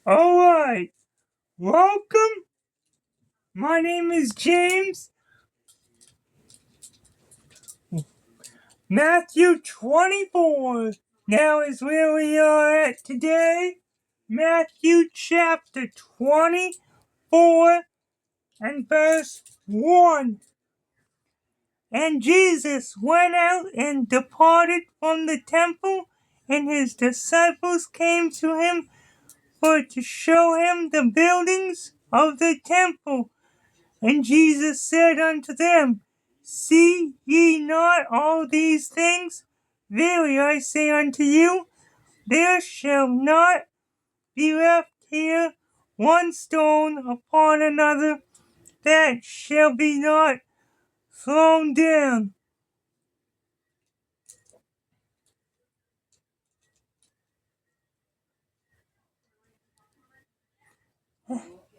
Alright, welcome. My name is James. Matthew 24 now is where we are at today. Matthew chapter 24 and verse 1. And Jesus went out and departed from the temple, and his disciples came to him for to show him the buildings of the temple. And Jesus said unto them, See ye not all these things? Verily I say unto you, there shall not be left here one stone upon another that shall be not thrown down.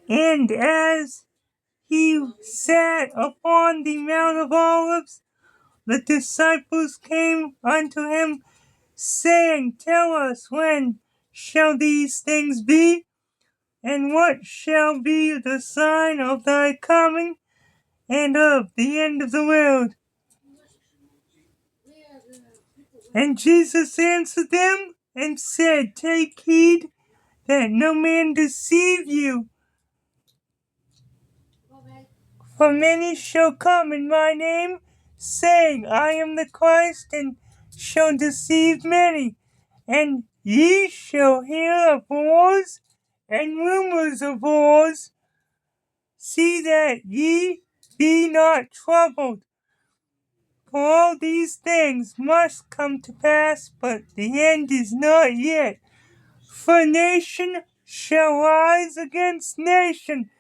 And as he sat upon the Mount of Olives, the disciples came unto him, saying, Tell us, when shall these things be? And what shall be the sign of thy coming and of the end of the world? And Jesus answered them and said, Take heed that no man deceive you. For many shall come in my name, saying, I am the Christ, and shall deceive many. And ye shall hear of wars and rumors of wars. See that ye be not troubled. For all these things must come to pass, but the end is not yet. For nation shall rise against nation,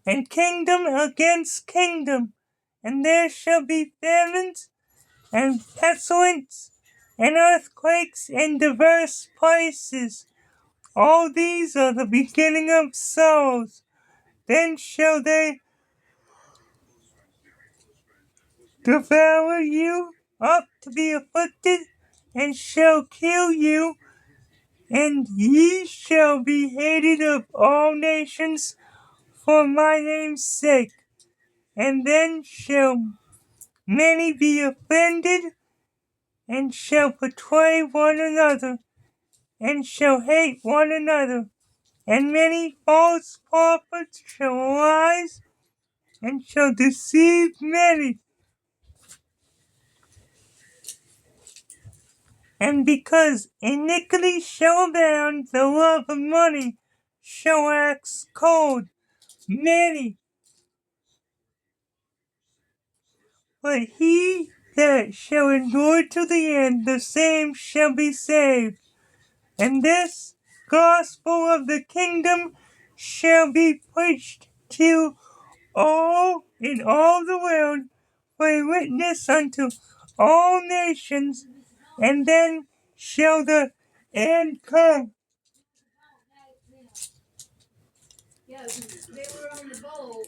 and kingdom against kingdom, and there shall be famines, and pestilence, and earthquakes in diverse places. All these are the beginning of sorrows. Then shall they devour you up to be afflicted, and shall kill you, and ye shall be hated of all nations for my name's sake. And then shall many be offended, and shall betray one another, and shall hate one another. And many false prophets shall arise, and shall deceive many. And because iniquity shall abound, the love of money shall wax cold. Many, but he that shall endure to the end, the same shall be saved. And this gospel of the kingdom shall be preached to all in all the world for a witness unto all nations, and then shall the end come. Yeah, they were on the boat.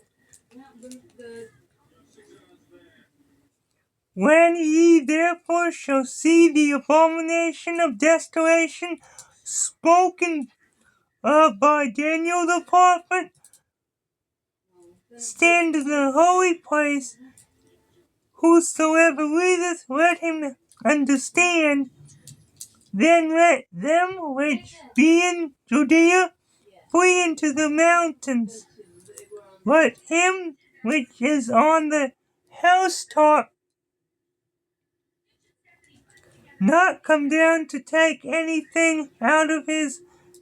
When ye therefore shall see the abomination of desolation spoken of by Daniel the prophet, stand in the holy place, whosoever readeth, let him understand. Then let them which be in Judea flee into the mountains. Let him which is on the housetop not come down to take anything out of his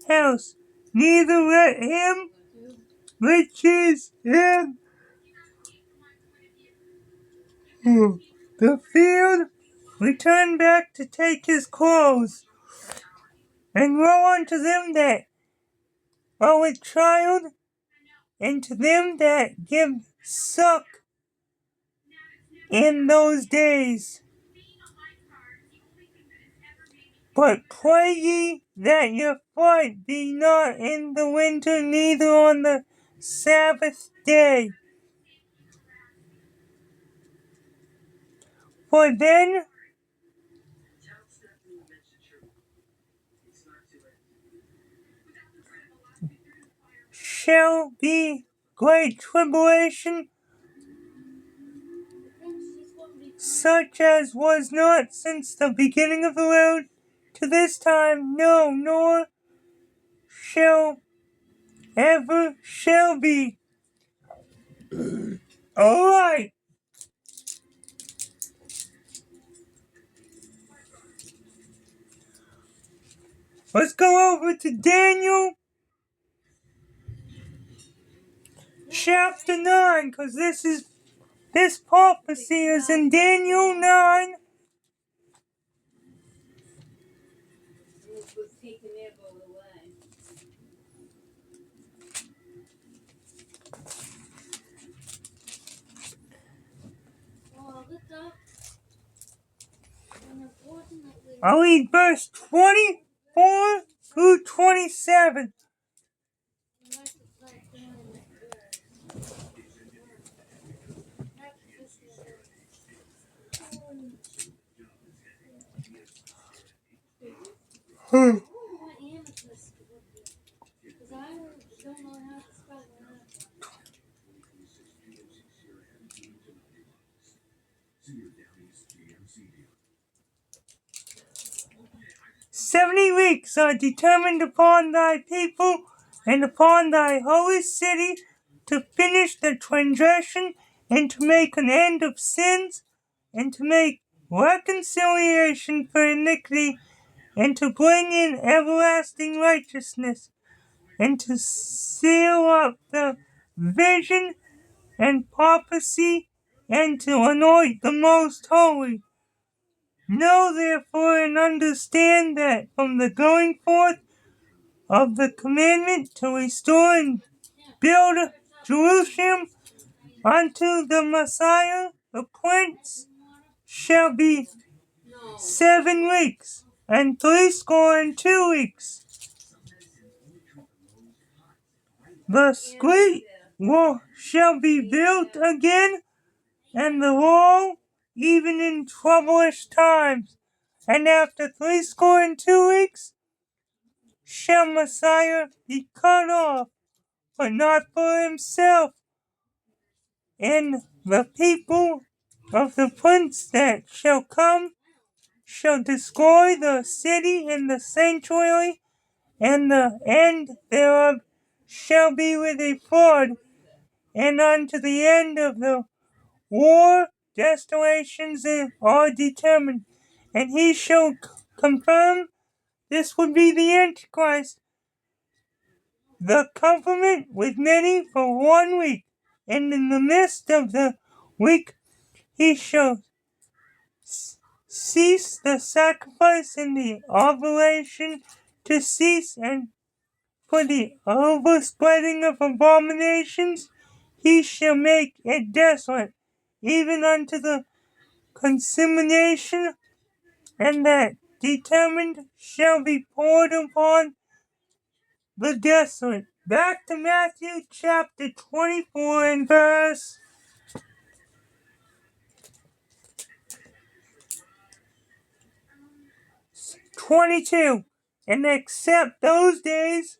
house, neither let him which is in the field return back to take his clothes. And woe unto them that are with child, and to them that give suck in those days. But pray ye that your flight be not in the winter, neither on the Sabbath day. For then shall be great tribulation, such as was not since the beginning of the world to this time, no, nor shall ever shall be. Alright. Let's go over to Daniel chapter 9, because this prophecy is in Daniel 9. I'll read verse 24 through 27. Hmm. 70 weeks are determined upon thy people and upon thy holy city to finish the transgression and to make an end of sins and to make reconciliation for iniquity and to bring in everlasting righteousness and to seal up the vision and prophecy and to anoint the most holy. Know therefore and understand that from the going forth of the commandment to restore and build Jerusalem unto the Messiah, the Prince, shall be 7 weeks, and 62 weeks. The street wall shall be built again, and the wall even in troublous times. And after 62 weeks shall Messiah be cut off, but not for himself. And the people of the prince that shall come shall destroy the city and the sanctuary, and the end thereof shall be with a flood, and unto the end of the war destinations are determined. And he shall confirm, this would be the Antichrist, the covenant with many for 1 week, and in the midst of the week he shall cease the sacrifice and the oblation to cease, and for the overspreading of abominations he shall make it desolate, even unto the consummation, and that determined shall be poured upon the desolate. Back to Matthew chapter 24 and verse 22. And except those days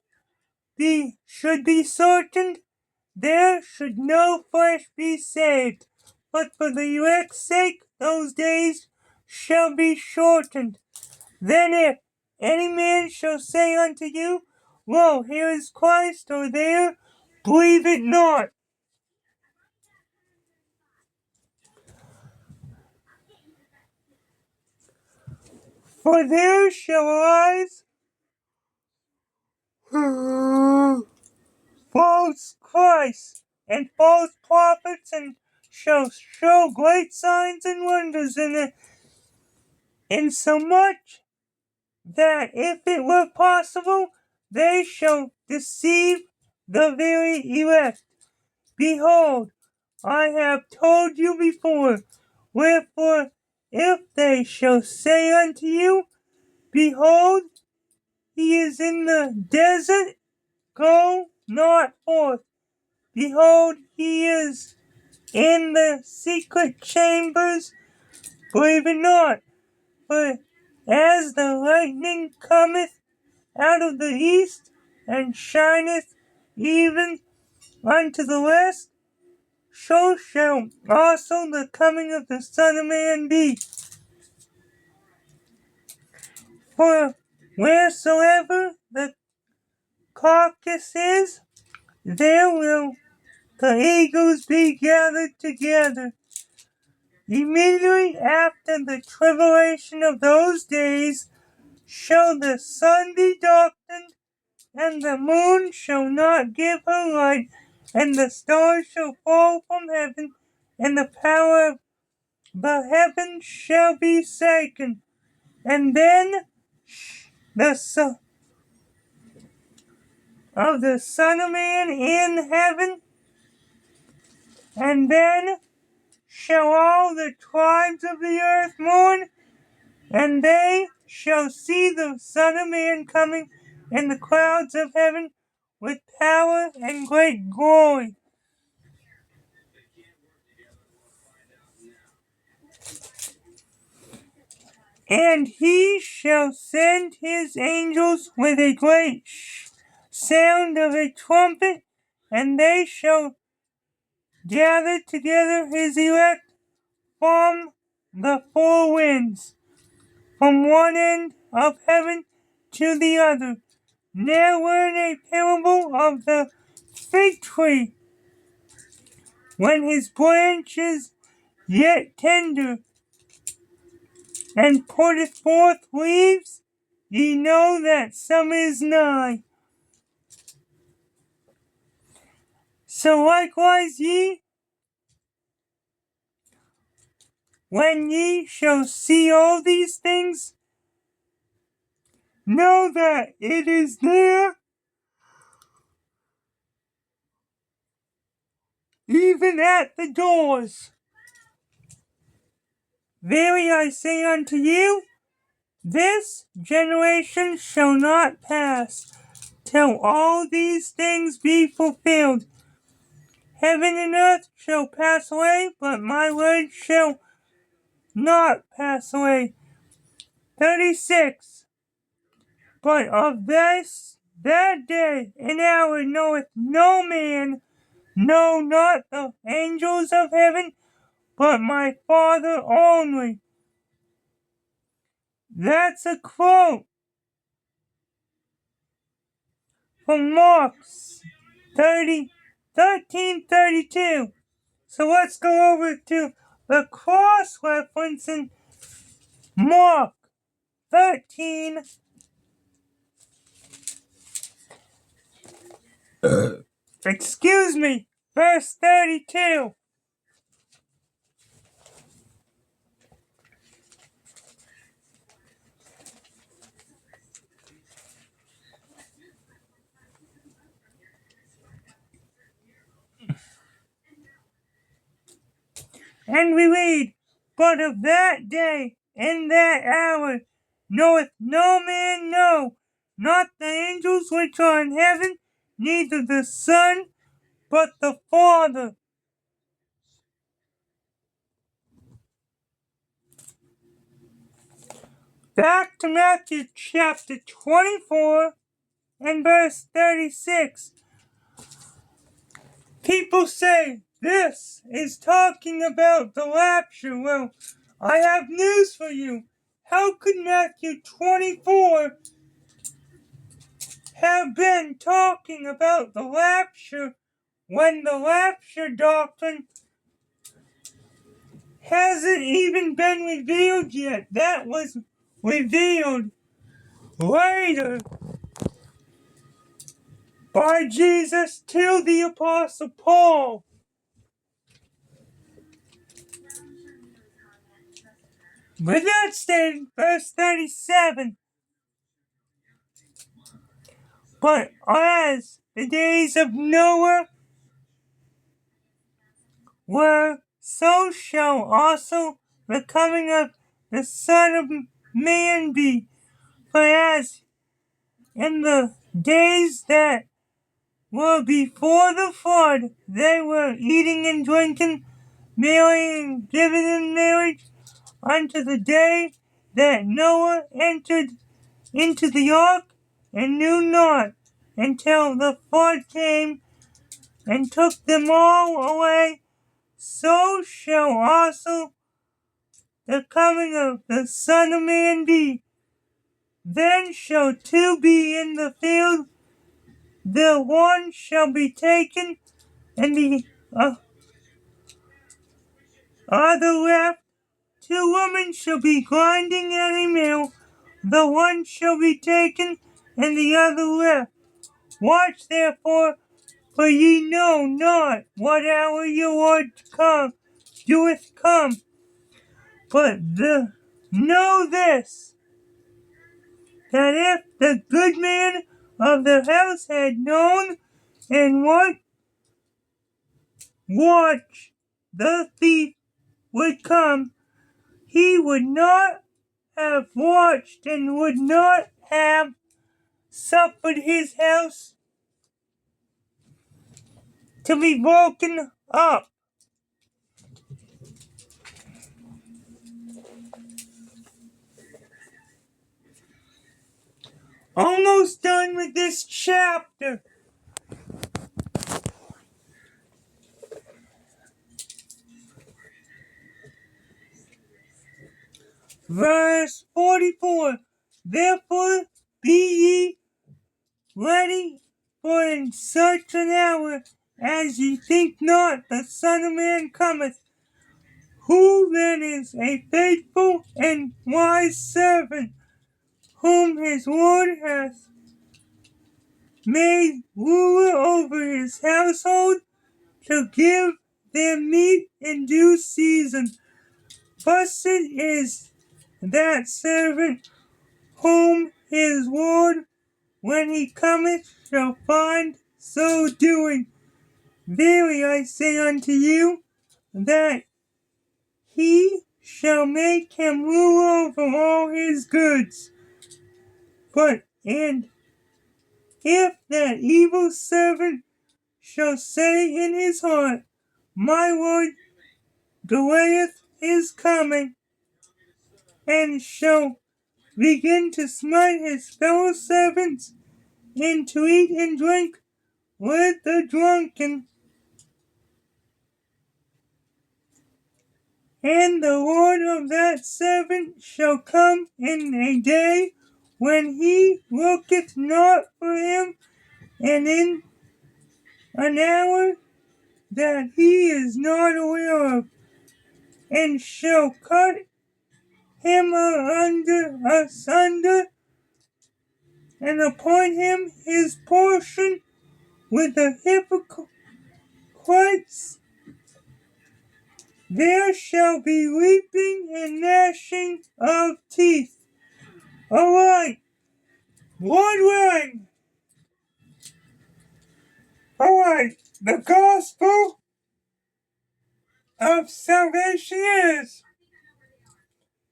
should be shortened, there should no flesh be saved. But for the elect's sake, those days shall be shortened. Then if any man shall say unto you, Lo, here is Christ, or there, believe it not. For there shall arise false Christs and false prophets, and shall show great signs and wonders in it, insomuch that if it were possible, they shall deceive the very elect. Behold, I have told you before. Wherefore, if they shall say unto you, Behold, he is in the desert, go not forth. Behold, he is in the secret chambers, believe it not. For as the lightning cometh out of the east, and shineth even unto the last, so shall also the coming of the Son of Man be. For wheresoever the carcass is, there will the eagles be gathered together. Immediately after the tribulation of those days shall the sun be darkened, and the moon shall not give her light, and the stars shall fall from heaven, and the power of the heavens shall be shaken. And then the Son of the Son of Man in heaven, and then shall all the tribes of the earth mourn, and they shall see the Son of Man coming in the clouds of heaven with power and great glory. And he shall send his angels with a great sound of a trumpet, and they shall gather together his elect from the four winds, from one end of heaven to the other. Now learn a parable of the fig tree. When his branch is yet tender, and putteth forth leaves, ye know that summer is nigh. So likewise ye, when ye shall see all these things, know that it is there, even at the doors. Verily I say unto you, this generation shall not pass, till all these things be fulfilled. Heaven and earth shall pass away, but my word shall not pass away. 36. But of this, that day and hour knoweth no man, no, not the angels of heaven, but my Father only. That's a quote from Mark 13:32. So let's go over to the cross reference in Mark 13. Excuse me, verse 32. And we read, but of that day and that hour knoweth no man, no, not the angels which are in heaven, neither the Son, but the Father. Back to Matthew chapter 24 and verse 36. People say this is talking about the rapture. Well, I have news for you. How could Matthew 24 have been talking about the rapture when the rapture doctrine hasn't even been revealed yet? That was revealed later by Jesus to the Apostle Paul. With that stated, verse 37. But as the days of Noah were, so shall also the coming of the Son of Man be. For as in the days that were before the flood, they were eating and drinking, marrying and giving in marriage, unto the day that Noah entered into the ark, and knew not until the flood came and took them all away, so shall also the coming of the Son of Man be. Then shall two be in the field, the one shall be taken, and the other left. Two women shall be grinding at a mill, the one shall be taken, and the other left. Watch therefore, for ye know not what hour your Lord doeth come. But know this, that if the good man of the house had known and what watch the thief would come, he would not have watched and would not have suffered his house to be broken up. Almost done with this chapter. Verse 44. Therefore be ye ready, for in such an hour as ye think not the Son of Man cometh. Who then is a faithful and wise servant, whom his Lord hath made ruler over his household, to give them meat in due season? Blessed is that servant whom his Lord, when he cometh, shall find so doing. Verily I say unto you, that he shall make him ruler over all his goods. And if that evil servant shall say in his heart, my Lord delayeth his coming, and shall begin to smite his fellow servants, and to eat and drink with the drunken, and the Lord of that servant shall come in a day when he looketh not for him, and in an hour that he is not aware of, and shall cut him asunder, and appoint him his portion with the hypocrites. There shall be weeping and gnashing of teeth. Alright, Lord willing. Alright, the gospel of salvation is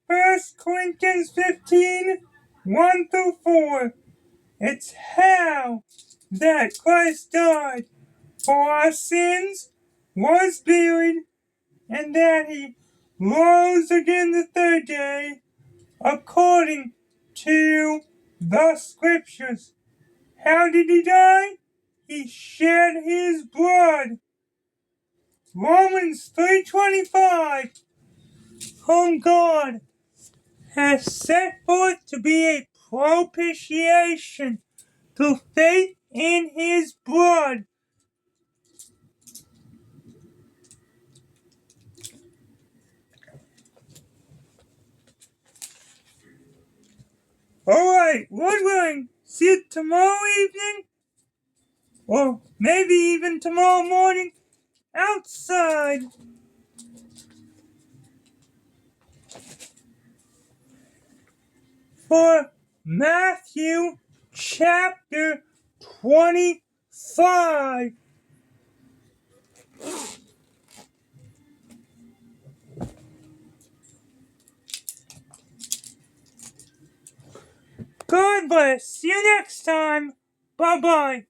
1 Corinthians 15, 1 through 4. It's how that Christ died for our sins, was buried, and that he rose again the third day, according to the scriptures. How did he die? He shed his blood. Romans 3:25, whom God has set forth to be a propitiation through faith in his blood. Alright, Lord willing, see you tomorrow evening, or maybe even tomorrow morning, outside. For Matthew chapter 25. God bless. See you next time. Bye-bye.